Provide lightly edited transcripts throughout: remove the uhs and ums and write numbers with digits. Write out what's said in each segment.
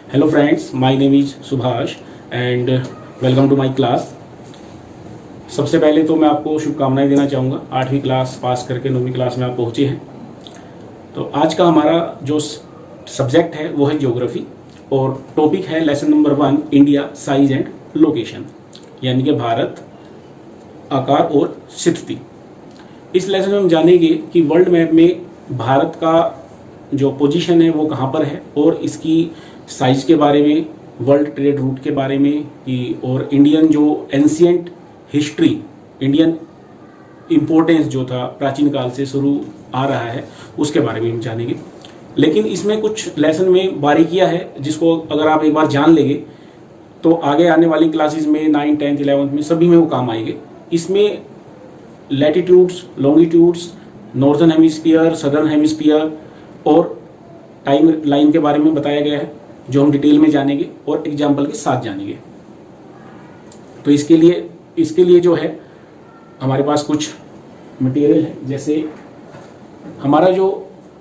Hello friends, my name is Subhash and welcome to my class। सबसे पहले तो मैं आपको शुभकामनाएं देना चाहूँगा। 8वीं क्लास पास करके 9वीं क्लास में आप पहुँचे हैं। तो आज का हमारा जो सब्जेक्ट है वो है ज्योग्राफी और टॉपिक है lesson number 1 India size and location, यानी कि भारत, आकार और स्थिति। इस लेसन में हम जानेंगे कि वर्ल्ड मैप में भारत का जो पोजीशन है वो कहाँ पर है और इसकी साइज के बारे में, वर्ल्ड ट्रेड रूट के बारे में कि और इंडियन जो एंशियंट हिस्ट्री, इंडियन इम्पोर्टेंस जो था प्राचीन काल से शुरू आ रहा है उसके बारे में हम जानेंगे। लेकिन इसमें कुछ लेसन में बारीकियां है जिसको अगर आप एक बार जान लेंगे तो आगे आने वाली क्लासेस में 9th 10th 11th में सभी में वो काम आएंगे। इसमें latitudes, longitudes, northern hemisphere, southern hemisphere और टाइम लाइन के बारे में बताया गया है जो हम डिटेल में जानेंगे और एग्जाम्पल के साथ जानेंगे। तो इसके लिए जो है हमारे पास कुछ मटेरियल है। जैसे हमारा जो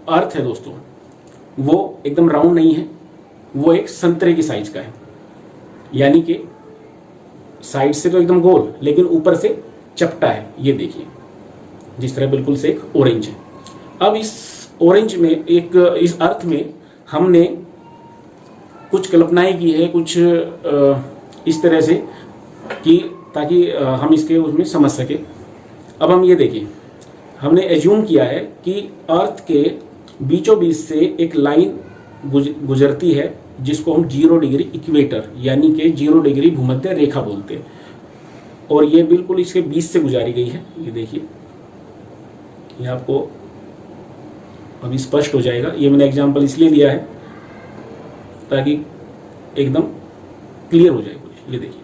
अर्थ है दोस्तों वो एकदम राउंड नहीं है, वो एक संतरे की साइज का है, यानी कि साइड से तो एकदम गोल लेकिन ऊपर से चपटा है। ये देखिए जिस तरह बिल्कुल से एक ऑरेंज है। अब इस ऑरेंज में इस अर्थ में हमने कुछ कल्पनाएं की है, कुछ इस तरह से कि ताकि हम इसके उसमें समझ सके। अब हम ये देखें, हमने एज्यूम किया है कि अर्थ के बीचों बीच से एक लाइन गुजरती है जिसको हम 0 डिग्री इक्वेटर यानी कि 0 डिग्री भूमध्य रेखा बोलते हैं और ये बिल्कुल इसके बीच से गुजारी गई है। ये देखिए, ये आपको अभी स्पष्ट हो जाएगा। ये मैंने एग्जांपल इसलिए लिया है ताकि एकदम क्लियर हो जाए। ये देखिए,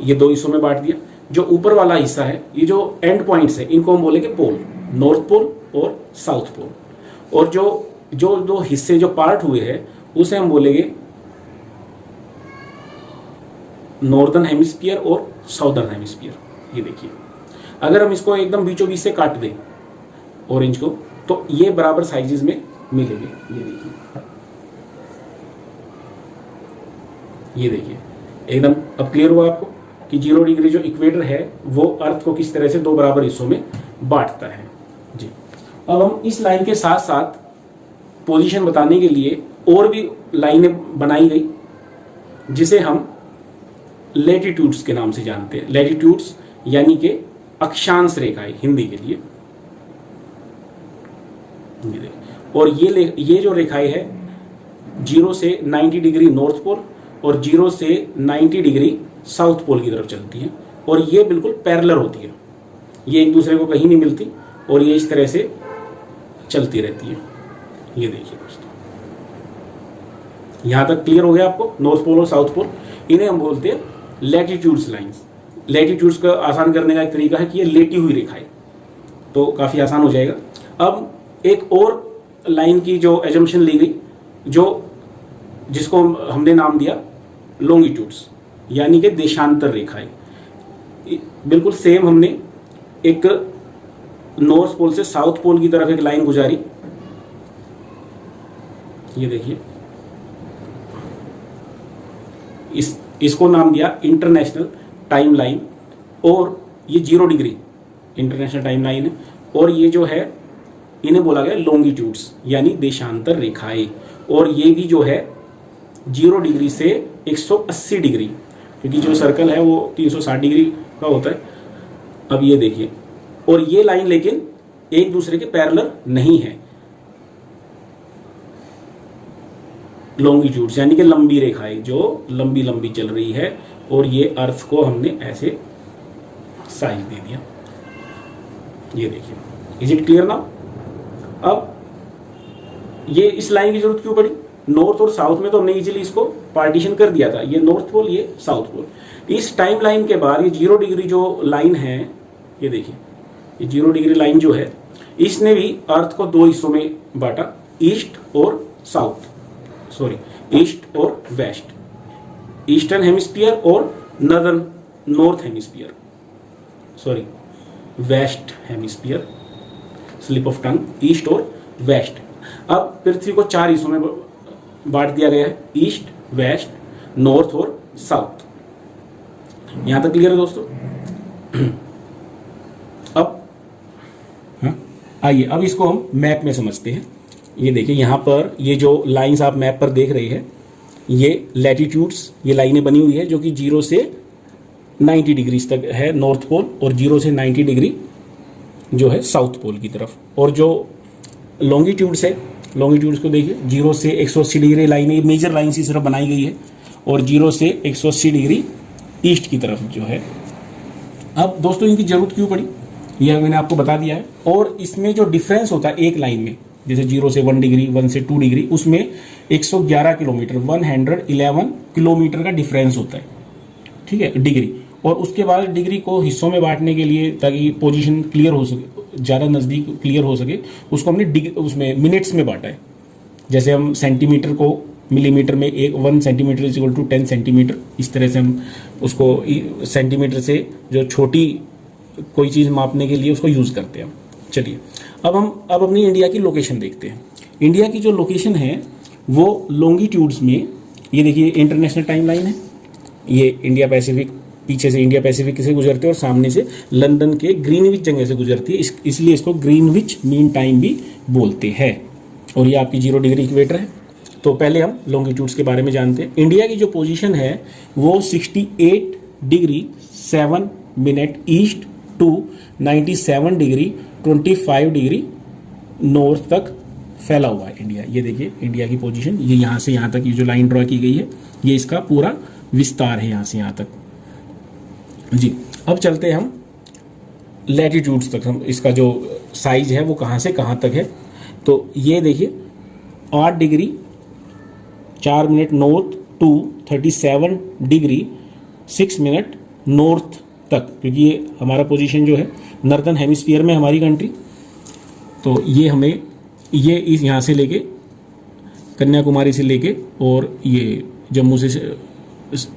ये 2 हिस्सों में बांट दिया। जो ऊपर वाला हिस्सा है, ये जो एंड पॉइंट्स है, इनको हम बोलेंगे पोल, नॉर्थ पोल और साउथ पोल। और जो 2 हिस्से जो पार्ट हुए हैं उसे हम बोलेंगे नॉर्दर्न हेमिस्फीयर और साउदर्न हेमिस्फीयर। ये देखिए, अगर हम इसको एकदम बीचों बीच से काट दें ऑरेंज को तो ये बराबर साइजेस में मिलेंगे। ये देखिए एकदम अब क्लियर हुआ आपको कि 0 डिग्री जो इक्वेटर है वो अर्थ को किस तरह से 2 बराबर हिस्सों में बांटता है जी। अब हम इस लाइन के साथ साथ पोजीशन बताने के लिए और भी लाइनें बनाई गई जिसे हम लैटिट्यूड्स के नाम से जानते हैं। लैटिट्यूड्स यानी कि अक्षांश रेखाएं हिंदी के लिए। और ये जो रेखाएं है 0 से 90 डिग्री नॉर्थ पोल और 0 से 90 डिग्री साउथ पोल की तरफ चलती हैं और ये बिल्कुल पैरेलल होती है, ये एक दूसरे को कहीं नहीं मिलती और ये इस तरह से चलती रहती है। ये देखिए दोस्तों, यहां तक क्लियर हो गया आपको। नॉर्थ पोल और साउथ पोल, इन्हें हम बोलते हैं लैटिट्यूड्स लाइंस। लैटिट्यूड्स का आसान करने का एक तरीका है कि ये लेटी हुई रेखाएं, तो काफी आसान हो जाएगा। अब एक और लाइन की जो एजम्पशन ली गई जिसको हमने नाम दिया लॉन्गिट्यूड्स यानी कि देशांतर रेखाएं। बिल्कुल सेम हमने एक नॉर्थ पोल से साउथ पोल की तरफ एक लाइन गुजारी। ये देखिए, इसको नाम दिया इंटरनेशनल टाइम लाइन और ये 0 डिग्री इंटरनेशनल टाइम लाइन है और ये जो है इन्हें बोला गया लॉन्गिट्यूड्स यानी देशांतर रेखाएं। और ये भी जो है 0 डिग्री से 180 डिग्री, क्योंकि जो सर्कल है वो 360 डिग्री का होता है। अब ये देखिए, और ये लाइन लेकिन एक दूसरे के पैरेलल नहीं है। लॉन्गिट्यूड्स यानी कि लंबी रेखाएं जो लंबी लंबी चल रही है और ये अर्थ को हमने ऐसे साइज दे दिया। ये देखिए, इज इट क्लियर नाउ? अब ये इस लाइन की जरूरत क्यों पड़ी? नॉर्थ और साउथ में तो हमने इजीली इसको पार्टीशन कर दिया था, ये नॉर्थ पोल, ये साउथ पोल। इस टाइम लाइन के बाद ये 0 डिग्री जो लाइन है, ये देखिए, ये 0 डिग्री लाइन जो है इसने भी अर्थ को 2 हिस्सों में बांटा, ईस्ट और साउथ, सॉरी ईस्ट और वेस्ट, ईस्टर्न हेमिस्फीयर और north hemisphere, sorry west hemisphere, slip of tongue, east और वेस्ट। अब पृथ्वी को 4 हिस्सों में बांट दिया गया है ईस्ट, वेस्ट, नॉर्थ और साउथ। यहां तक क्लियर है दोस्तों? अब आइए अब इसको हम मैप में समझते हैं। ये देखिए यहाँ पर ये जो लाइंस आप मैप पर देख रहे हैं, ये लैटिट्यूड्स, ये लाइनें बनी हुई है जो कि 0 से 90 डिग्री तक है नॉर्थ पोल, और 0 से 90 डिग्री जो है साउथ पोल की तरफ। और जो लॉन्गिट्यूड्स है, लॉन्गिट्यूड्स को देखिए 0 से 180 डिग्री लाइन, ये मेजर लाइन की तरफ बनाई गई है, और 0 से 180 डिग्री ईस्ट की तरफ जो है। अब दोस्तों इनकी जरूरत क्यों पड़ी, यह मैंने आपको बता दिया है। और इसमें जो डिफरेंस होता है एक लाइन में, जैसे 0 से 1 डिग्री, 1 से 2 डिग्री, उसमें 111 किलोमीटर 111 किलोमीटर का डिफरेंस होता है, ठीक है, डिग्री। और उसके बाद डिग्री को हिस्सों में बांटने के लिए, ताकि पोजीशन क्लियर हो सके, ज़्यादा नज़दीक क्लियर हो सके, उसको हमने उसमें मिनट्स में बांटा है। जैसे हम सेंटीमीटर को मिलीमीटर में, 1 centimetre is equal to 10 centimetre, इस तरह से हम उसको सेंटीमीटर से जो छोटी कोई चीज़ मापने के लिए उसको यूज़ करते हैं। चलिए अब हम अपनी इंडिया की लोकेशन देखते हैं। इंडिया की जो लोकेशन है वो लॉन्गिट्यूड्स में, ये देखिए इंटरनेशनल टाइम लाइन है, ये इंडिया पैसिफिक, पीछे से इंडिया पैसिफिक से गुजरते हैं और सामने से लंदन के ग्रीनविच जगह से गुजरती है, इसलिए इसको ग्रीनविच मीन टाइम भी बोलते हैं। और ये आपकी 0 डिग्री इक्वेटर है। तो पहले हम लॉन्गिट्यूड्स के बारे में जानते हैं। इंडिया की जो पोजीशन है वो 68 degree 7 minute east to 97 degree 25 degree north तक फैला हुआ है इंडिया। ये देखिए इंडिया की पोजीशन, ये यहाँ से यहाँ तक, ये जो लाइन ड्रॉ की गई है ये इसका पूरा विस्तार है यहाँ से यहाँ तक जी। अब चलते हैं हम लैटिट्यूड्स तक, हम इसका जो साइज है वो कहाँ से कहाँ तक है। तो ये देखिए 8 degree 4 minute north to 37 degree 6 minute north तक, क्योंकि ये हमारा पोजीशन जो है नॉर्दर्न हेमिस्फीयर में हमारी कंट्री। तो ये हमें ये इस यहाँ से लेके कन्याकुमारी से लेके और ये जम्मू से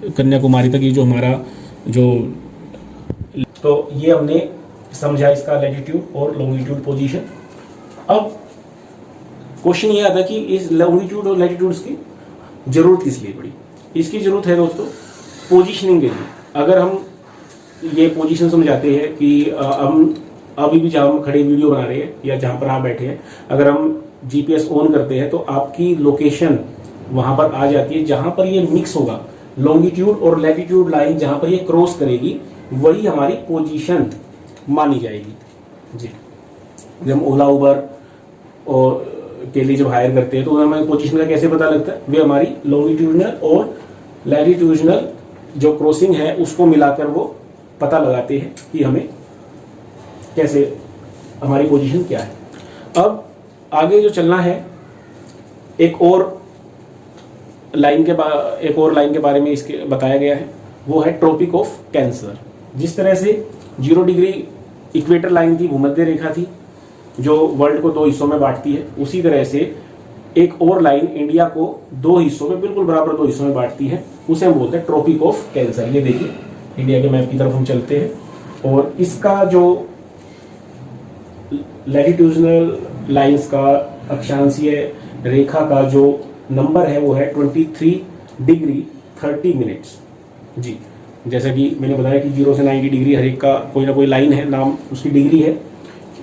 कन्याकुमारी तक, ये जो हमारा जो, तो ये हमने समझा इसका लैटिट्यूड और लॉन्गिट्यूड पोजीशन। अब क्वेश्चन ये आता है कि इस लॉन्गिट्यूड और लैटिट्यूड्स की जरूरत किस लिए पड़ी। इसकी जरूरत है दोस्तों पोजीशनिंग के लिए। अगर हम ये पोजीशन समझाते हैं कि हम अभी भी जहाँ हम खड़े वीडियो बना रहे हैं या जहाँ पर आप बैठे हैं, अगर हम जीपीएस ऑन करते हैं तो आपकी लोकेशन वहां पर आ जाती है। जहां पर ये मिक्स होगा, लॉन्गिट्यूड और लैटिट्यूड लाइन जहां पर ये क्रॉस करेगी, वही हमारी पोजीशन मानी जाएगी जी। जब हम ओला उबर और के लिए जब हायर करते हैं तो हमें पोजीशन का कैसे पता लगता है, वे हमारी लॉन्गिट्यूडनल और लैटिट्यूडनल जो क्रॉसिंग है उसको मिलाकर वो पता लगाते हैं कि हमें कैसे, हमारी पोजीशन क्या है। अब आगे जो चलना है, एक और लाइन के बारे में इसके बताया गया है, वो है ट्रॉपिक ऑफ कैंसर। जिस तरह से 0 डिग्री इक्वेटर लाइन की भूमध्य रेखा थी जो वर्ल्ड को 2 हिस्सों में बांटती है, उसी तरह से एक और लाइन इंडिया को 2 हिस्सों में, बिल्कुल बराबर 2 हिस्सों में बांटती है, उसे हम बोलते हैं ट्रॉपिक ऑफ कैंसर। ये देखिए इंडिया के मैप की तरफ हम चलते हैं और इसका जो लैटिट्यूडनल लाइंस का, अक्षांशीय रेखा का जो नंबर है वो है 23 डिग्री 30 मिनट्स जी। जैसा कि मैंने बताया कि 0 से 90 डिग्री हर एक का कोई ना कोई लाइन है, नाम उसकी डिग्री है।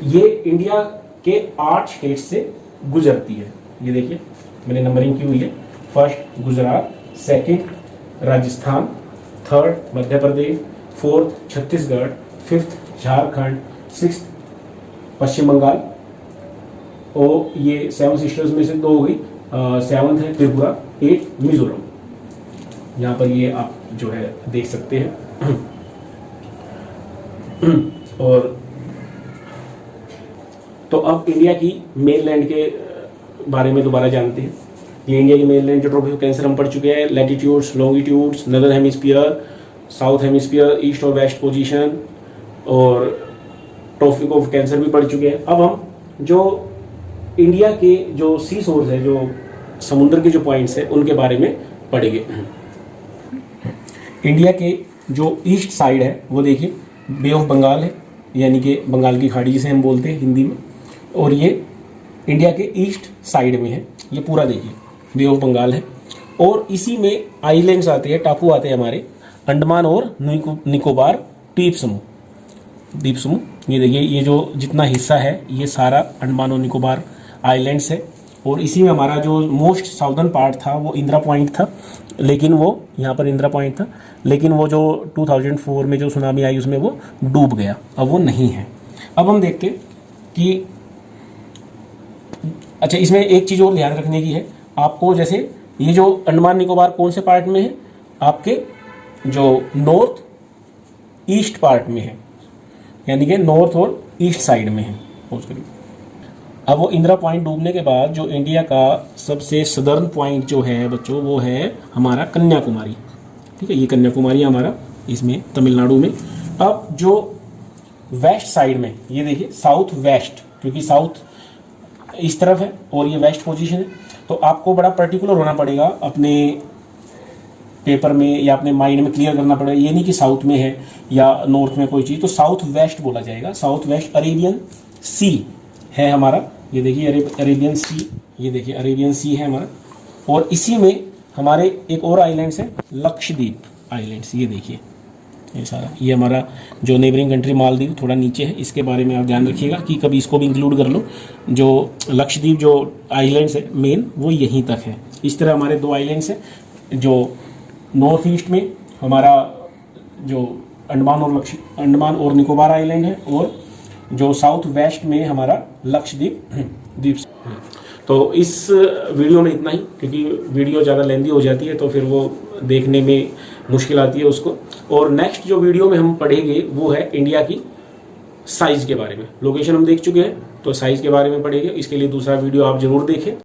ये इंडिया के 8 स्टेट से गुजरती है। ये देखिए मैंने नंबरिंग की हुई है, first Gujarat, second Rajasthan, third Madhya Pradesh, fourth Chhattisgarh, fifth Jharkhand, sixth Paschim Bengal, और ये 7 सिस्टर्स में से 2 हो गई, 7th है त्रिपुरा, 8 मिजोरम। यहाँ पर ये आप जो है देख सकते हैं। और तो अब इंडिया की मेनलैंड के बारे में दोबारा जानते हैं। ये इंडिया की मेनलैंड जो ट्रॉपिक ऑफ कैंसर हम पढ़ चुके हैं, latitudes, longitudes, northern hemisphere, south hemisphere, east और वेस्ट पोजीशन, और ट्रॉपिक ऑफ कैंसर भी पढ़ चुके हैं। अब हम जो इंडिया के जो सी सोर्स है, जो समुद्र के जो पॉइंट्स है, उनके बारे में पढ़ेंगे। इंडिया के जो ईस्ट साइड है वो देखिए बे ऑफ बंगाल है, यानी कि बंगाल की खाड़ी जिसे हम बोलते हैं हिंदी में, और ये इंडिया के ईस्ट साइड में है। ये पूरा देखिए, बे ऑफ बंगाल है। और इसी में आइलैंड्स आते हैं, टापू आते हैं हमारे अंडमान और निकोबार द्वीप समूह। ये देखिए, ये जो जितना हिस्सा है ये सारा अंडमान और निकोबार आइलैंड्स है। और इसी में हमारा जो मोस्ट साउदर्न पार्ट था वो इंदिरा पॉइंट था, लेकिन वो यहाँ पर इंदिरा पॉइंट था, लेकिन वो जो 2004 में जो सुनामी आई उसमें वो डूब गया, अब वो नहीं है। अब हम देखते कि अच्छा, इसमें एक चीज़ और ध्यान रखने की है आपको, जैसे ये जो अंडमान निकोबार कौन से पार्ट में है, आपके जो नॉर्थ ईस्ट पार्ट में है, यानी कि नॉर्थ और ईस्ट साइड में है। अब वो इंदिरा पॉइंट डूबने के बाद जो इंडिया का सबसे सदर्न पॉइंट जो है बच्चों, वो है हमारा कन्याकुमारी। ठीक है, ये कन्याकुमारी हमारा इसमें तमिलनाडु में। अब जो वेस्ट साइड में, ये देखिए साउथ वेस्ट, क्योंकि साउथ इस तरफ है और ये वेस्ट पोजीशन है, तो आपको बड़ा पर्टिकुलर होना पड़ेगा अपने पेपर में या अपने माइंड में क्लियर करना पड़ेगा। ये नहीं कि साउथ में है या नॉर्थ में कोई चीज़, तो साउथ वेस्ट बोला जाएगा। साउथ वेस्ट अरेबियन सी है हमारा, ये देखिए अरेबियन सी, ये देखिए अरेबियन सी है हमारा। और इसी में हमारे एक और आइलैंड्स है, लक्षद्वीप आइलैंड्स। ये देखिए ये सारा, ये हमारा जो नेबरिंग कंट्री मालदीव थोड़ा नीचे है, इसके बारे में आप ध्यान रखिएगा कि कभी इसको भी इंक्लूड कर लो। जो लक्षद्वीप जो आइलैंड्स है मेन, वो यहीं तक है। इस तरह हमारे दो आइलैंड्स हैं, जो नॉर्थ ईस्ट में हमारा जो अंडमान और निकोबार आइलैंड है, और जो साउथ वेस्ट में हमारा लक्षद्वीप द्वीप। तो इस वीडियो में इतना ही, क्योंकि वीडियो ज़्यादा लेंदी हो जाती है तो फिर वो देखने में मुश्किल आती है उसको। और नेक्स्ट जो वीडियो में हम पढ़ेंगे वो है इंडिया की साइज़ के बारे में। लोकेशन हम देख चुके हैं, तो साइज़ के बारे में पढ़ेंगे। इसके लिए दूसरा वीडियो आप ज़रूर देखें।